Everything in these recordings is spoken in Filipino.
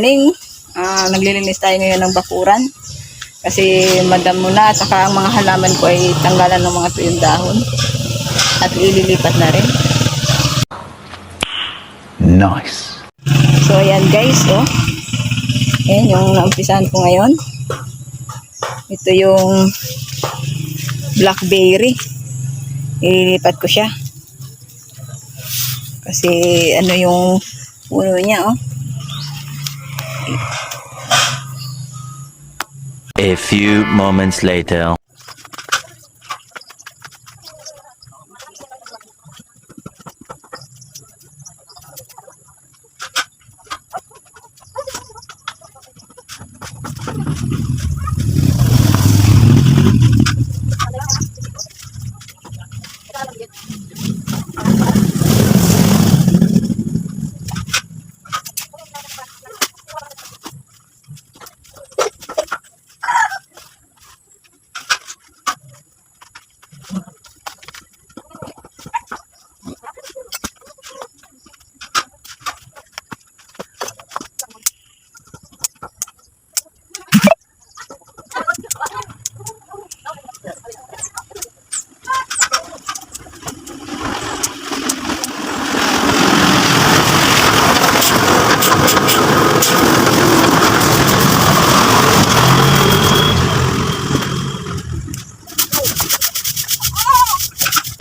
morning. Naglilinis tayo ngayon ng bakuran. Kasi madamo na at saka ang mga halaman ko ay tanggalan ng mga tuyong dahon. At ililipat na rin. Nice. So ayan guys, oh. Ayan yung naumpisahan ko ngayon. Ito yung blackberry. Ililipat ko siya. Kasi ano yung puno niya, oh. A few moments later.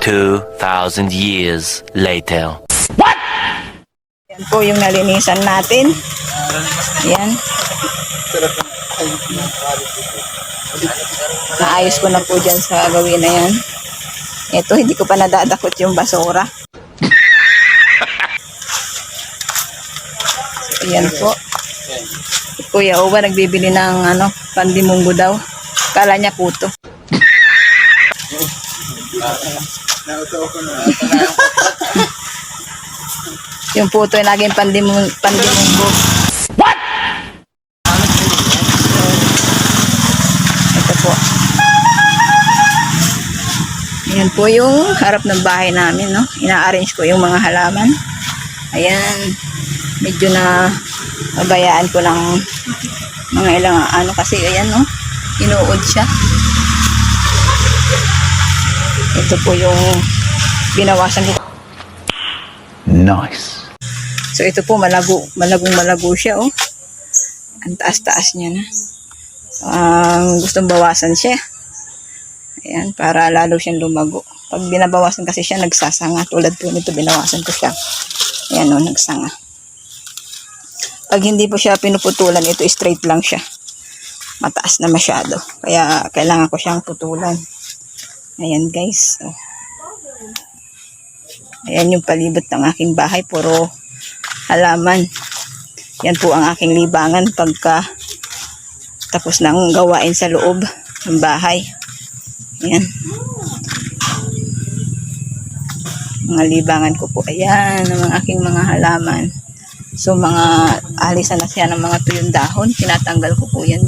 Two 2,000 years later. Yan po yung nalinisan natin. Yan. Naayos ko na po dyan sa gawin na yan. Ito, hindi ko pa nadadakot yung basura. Yan po. Kuya Uwa nagbibili ng pandimunggo daw. Kala niya puto. Yung puto ay naging pandimunggo. What? Ito po. Ayan po yung harap ng bahay namin, no? Ina-arrange ko yung mga halaman. Ayan. Medyo na pabayaan ko lang mga ilang kasi ayan, no? Inuod siya. Ito po yung binawasan ko. Nice. So ito po malagong siya, oh. Ang taas-taas niya na. Gustong bawasan siya. Ayan, para lalo siyang lumago. Pag binabawasan kasi siya, nagsasanga. Tulad po nito, binawasan ko siya. Ayan, oh, nagsanga. Pag hindi po siya pinuputulan, ito straight lang siya. Mataas na masyado. Kaya kailangan ko siyang putulan. Ayan guys. Oh. Ayan yung palibot ng aking bahay. Puro halaman. Yan po ang aking libangan pagka tapos ng gawain sa loob ng bahay. Ayan. Mga libangan ko po. Ayan ang aking mga halaman. So mga alisan na siya ng mga tuyong dahon. Tinatanggal ko po yan.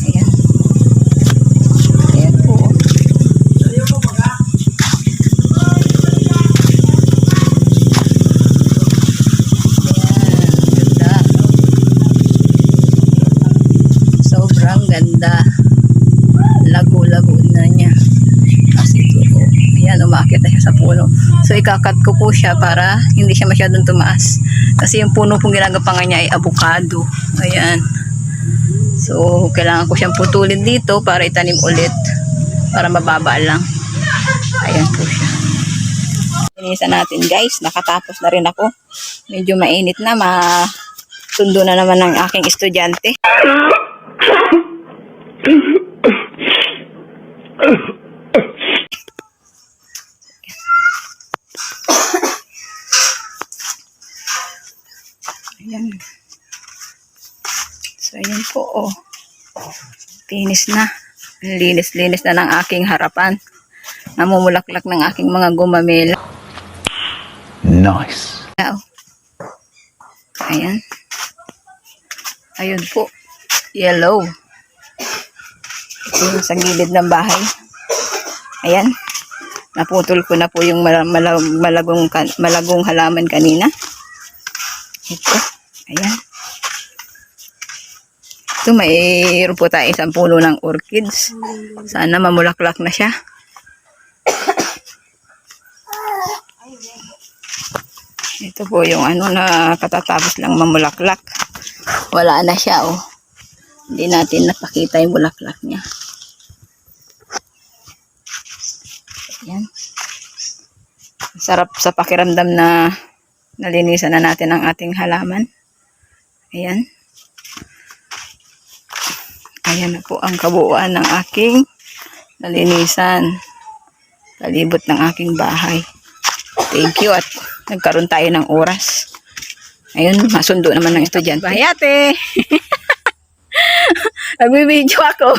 Ayan. Ayan po. Ganda. Lago-lago na niya. Kasi ito po. Ayan, umakit na siya sa puno. So, ikakat ko po siya para hindi siya masyadong tumaas. Kasi yung puno pong ginagapangan niya ay avocado. Ayan. So, kailangan ko siyang putulin dito para itanim ulit. Para mababa lang. Ayan po siya. Linisan natin guys. Nakatapos na rin ako. Medyo mainit na. Matundo na naman ng aking estudyante. Ayan. So, ayan po, oh. Finish na. Linis-linis na ng aking harapan. Namumulaklak ng aking mga gumamela. Nice. Ayan. Ayun po. Yellow. Ito sa gilid ng bahay. Ayan. Naputol ko na po yung malagong halaman kanina. Ito. Ayan. Ito, mayroon po tayo isang puno ng orchids. Sana mamulaklak na siya. Ito po yung ano na katatapos lang mamulaklak. Wala na siya, oh. Hindi natin napakita yung bulaklak niya. Yan. Sarap sa pakiramdam na nalinisan na natin ang ating halaman. Ayan. Ayan na po ang kabuuan ng aking nalinisan. Palibot ng aking bahay. Thank you at nagkaroon tayo ng oras. Ayun, masundo naman ng ito dyan. Bayate! Nagbibideo ako.